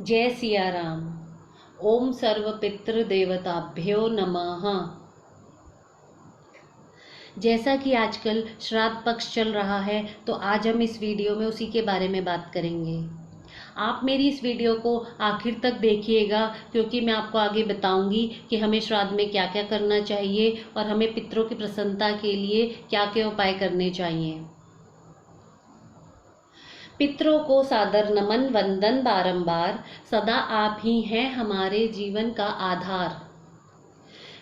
जय सिया राम। ओम सर्व पितृ देवताभ्यो नमः। जैसा कि आजकल श्राद्ध पक्ष चल रहा है, तो आज हम इस वीडियो में उसी के बारे में बात करेंगे। आप मेरी इस वीडियो को आखिर तक देखिएगा, क्योंकि मैं आपको आगे बताऊंगी कि हमें श्राद्ध में क्या क्या करना चाहिए और हमें पितरों की प्रसन्नता के लिए क्या क्या उपाय करने चाहिए। पितरों को सादर नमन वंदन बारंबार, सदा आप ही हैं हमारे जीवन का आधार।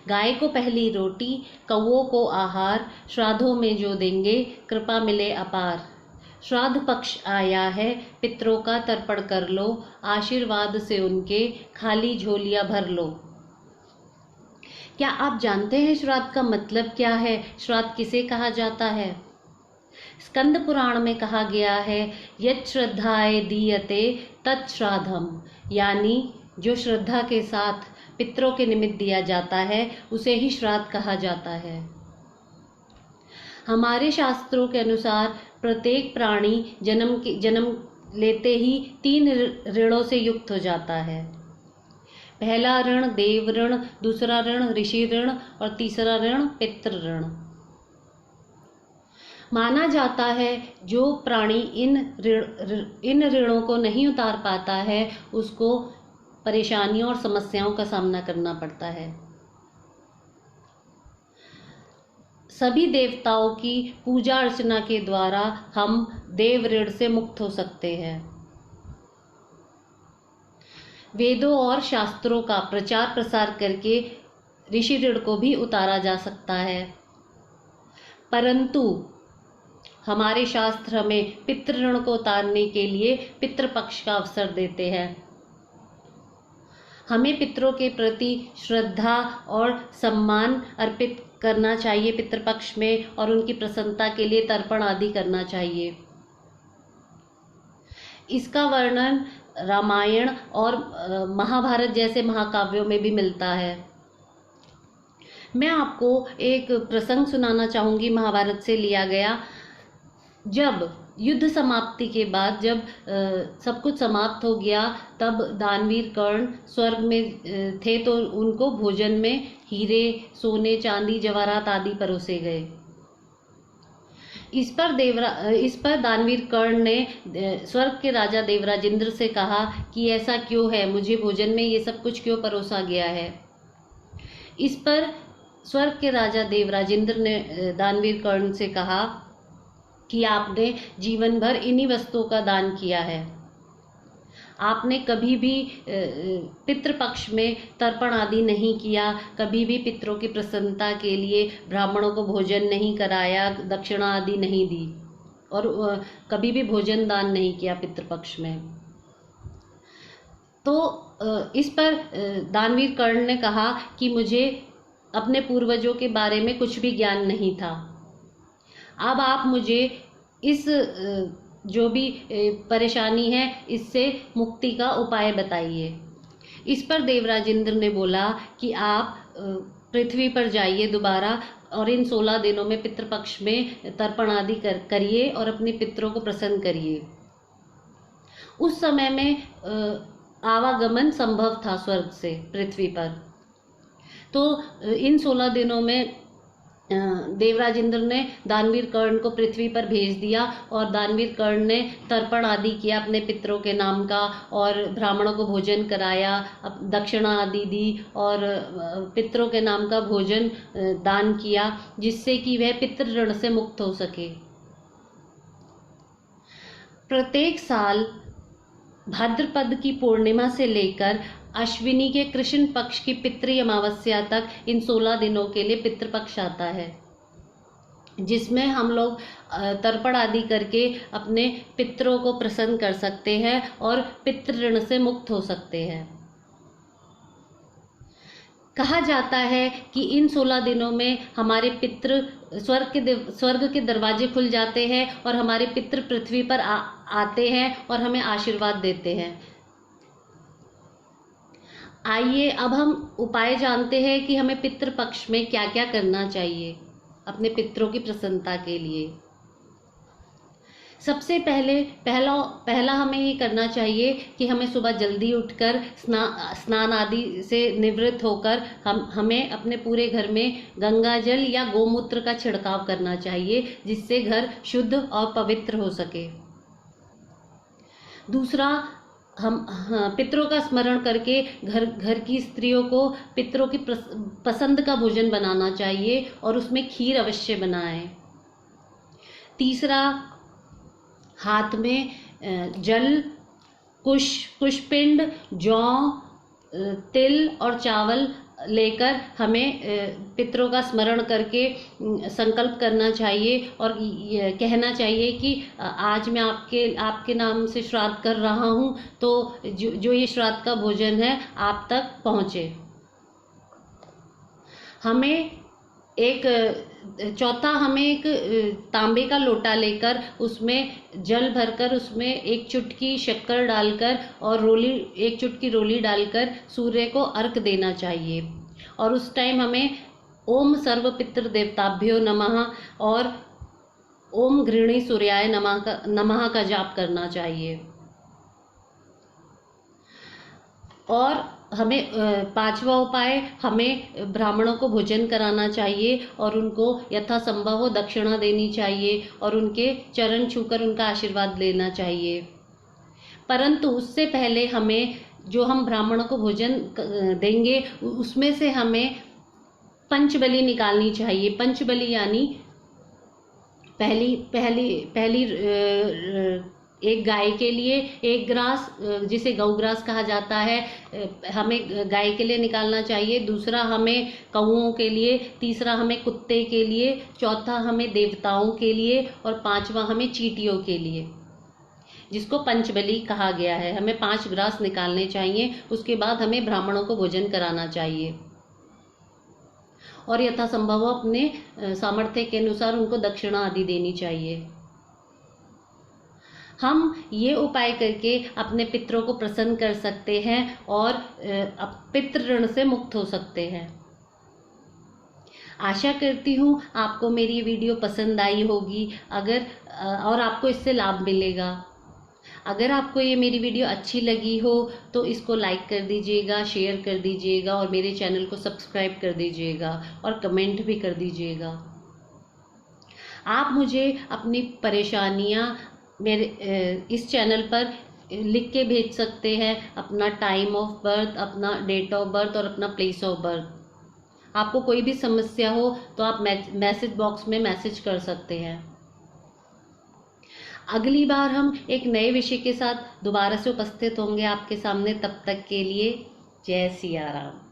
गाय को पहली रोटी, कौओं को आहार, श्राद्धों में जो देंगे कृपा मिले अपार। श्राद्ध पक्ष आया है, पितरों का तर्पण कर लो, आशीर्वाद से उनके खाली झोलियां भर लो। क्या आप जानते हैं श्राद्ध का मतलब क्या है? श्राद्ध किसे कहा जाता है? स्कंद पुराण में कहा गया है, यत् श्रद्धाए दीयते तत्श्राद्धम, यानी जो श्रद्धा के साथ पितरों के निमित्त दिया जाता है उसे ही श्राद्ध कहा जाता है। हमारे शास्त्रों के अनुसार प्रत्येक प्राणी जन्म लेते ही 3 ऋणों से युक्त हो जाता है। पहला ऋण देव ऋण, दूसरा ऋण ऋषि ऋण और तीसरा ऋण पितृ ऋण। माना जाता है जो प्राणी इन ऋणों को नहीं उतार पाता है उसको परेशानियों और समस्याओं का सामना करना पड़ता है। सभी देवताओं की पूजा अर्चना के द्वारा हम देव ऋण से मुक्त हो सकते हैं। वेदों और शास्त्रों का प्रचार प्रसार करके ऋषि ऋण को भी उतारा जा सकता है, परंतु हमारे शास्त्र हमें पितृ ऋण को उतारने के लिए पितृपक्ष का अवसर देते हैं। हमें पितरों के प्रति श्रद्धा और सम्मान अर्पित करना चाहिए पितृपक्ष में, और उनकी प्रसन्नता के लिए तर्पण आदि करना चाहिए। इसका वर्णन रामायण और महाभारत जैसे महाकाव्यों में भी मिलता है। मैं आपको एक प्रसंग सुनाना चाहूँगी, महाभारत से लिया गया। जब युद्ध समाप्ति के बाद जब सब कुछ समाप्त हो गया, तब दानवीर कर्ण स्वर्ग में थे, तो उनको भोजन में हीरे, सोने, चांदी, जवाहरात आदि परोसे गए। इस पर दानवीर कर्ण ने स्वर्ग के राजा देवराज इंद्र से कहा कि ऐसा क्यों है, मुझे भोजन में ये सब कुछ क्यों परोसा गया है। इस पर स्वर्ग के राजा देवराज इंद्र ने दानवीर कर्ण से कहा कि आपने जीवन भर इन्हीं वस्तुओं का दान किया है, आपने कभी भी पितृपक्ष में तर्पण आदि नहीं किया, कभी भी पितरों की प्रसन्नता के लिए ब्राह्मणों को भोजन नहीं कराया, दक्षिणा आदि नहीं दी, और कभी भी भोजन दान नहीं किया पितृपक्ष में। तो इस पर दानवीर कर्ण ने कहा कि मुझे अपने पूर्वजों के बारे में कुछ भी ज्ञान नहीं था। अब आप मुझे इस जो भी परेशानी है इससे मुक्ति का उपाय बताइए। इस पर देवराज इंद्र ने बोला कि आप पृथ्वी पर जाइए दोबारा, और इन 16 दिनों में पितृपक्ष में तर्पण आदि करिए और अपने पितरों को प्रसन्न करिए। उस समय में आवागमन संभव था स्वर्ग से पृथ्वी पर। तो इन 16 दिनों में देवराज इंद्र ने दानवीर कर्ण को पृथ्वी पर भेज दिया, और दानवीर कर्ण ने तर्पण आदि किया अपने पितरों के नाम का, और ब्राह्मणों को भोजन कराया, दक्षिणा आदि दी, और पितरों के नाम का भोजन दान किया, जिससे कि वह पितृ ऋण से मुक्त हो सके। प्रत्येक साल भाद्रपद की पूर्णिमा से लेकर अश्विनी के कृष्ण पक्ष की पितृ अमावस्या तक इन 16 दिनों के लिए पितृपक्ष आता है, जिसमें हम लोग तर्पण आदि करके अपने पितरों को प्रसन्न कर सकते हैं और पितृ ऋण से मुक्त हो सकते हैं। कहा जाता है कि इन 16 दिनों में हमारे पितृ स्वर्ग के दरवाजे खुल जाते हैं और हमारे पितृ पृथ्वी पर आते हैं और हमें आशीर्वाद देते हैं। आइए अब हम उपाय जानते हैं कि हमें पितृपक्ष में क्या क्या करना चाहिए अपने पितरों की प्रसन्नता के लिए। सबसे पहला हमें ये करना चाहिए कि हमें सुबह जल्दी उठकर स्नान आदि से निवृत्त होकर हमें अपने पूरे घर में गंगा जल या गोमूत्र का छिड़काव करना चाहिए, जिससे घर शुद्ध और पवित्र हो सके। दूसरा, हम पितरों का स्मरण करके घर की स्त्रियों को पितरों की पसंद का भोजन बनाना चाहिए और उसमें खीर अवश्य बनाएं। तीसरा, हाथ में जल, कुशपिंड, जौ, तिल और चावल लेकर हमें पितरों का स्मरण करके संकल्प करना चाहिए और कहना चाहिए कि आज मैं आपके नाम से श्राद्ध कर रहा हूँ, तो जो ये श्राद्ध का भोजन है आप तक पहुँचे। हमें हमें एक तांबे का लोटा लेकर उसमें जल भरकर उसमें एक चुटकी शक्कर डालकर और एक चुटकी रोली डालकर सूर्य को अर्घ देना चाहिए। और उस टाइम हमें ओम सर्व पितृ देवताभ्यो नमः और ओम गृहिणी सूर्याय नमः का जाप करना चाहिए। और हमें पांचवा उपाय, हमें ब्राह्मणों को भोजन कराना चाहिए और उनको यथासंभव हो दक्षिणा देनी चाहिए और उनके चरण छूकर उनका आशीर्वाद लेना चाहिए। परंतु उससे पहले हमें जो हम ब्राह्मणों को भोजन देंगे उसमें से हमें पंचबलि निकालनी चाहिए। पंचबलि यानी पहली एक गाय के लिए 1 ग्रास, जिसे गौग्रास कहा जाता है, हमें गाय के लिए निकालना चाहिए। दूसरा हमें कौओं के लिए, तीसरा हमें कुत्ते के लिए, चौथा हमें देवताओं के लिए और पांचवा हमें चींटियों के लिए, जिसको पंचबलि कहा गया है। हमें 5 ग्रास निकालने चाहिए। उसके बाद हमें ब्राह्मणों को भोजन कराना चाहिए और यथासंभव अपने सामर्थ्य के अनुसार उनको दक्षिणा आदि देनी चाहिए। हम ये उपाय करके अपने पितरों को प्रसन्न कर सकते हैं और पितृ ऋण से मुक्त हो सकते हैं। आशा करती हूँ आपको मेरी ये वीडियो पसंद आई होगी और आपको इससे लाभ मिलेगा। अगर आपको ये मेरी वीडियो अच्छी लगी हो तो इसको लाइक कर दीजिएगा, शेयर कर दीजिएगा और मेरे चैनल को सब्सक्राइब कर दीजिएगा और कमेंट भी कर दीजिएगा। आप मुझे अपनी परेशानियाँ मेरे इस चैनल पर लिख के भेज सकते हैं, अपना टाइम ऑफ बर्थ, अपना डेट ऑफ बर्थ और अपना प्लेस ऑफ बर्थ। आपको कोई भी समस्या हो तो आप मैसेज बॉक्स में मैसेज कर सकते हैं। अगली बार हम एक नए विषय के साथ दोबारा से उपस्थित होंगे आपके सामने। तब तक के लिए जय सिया राम।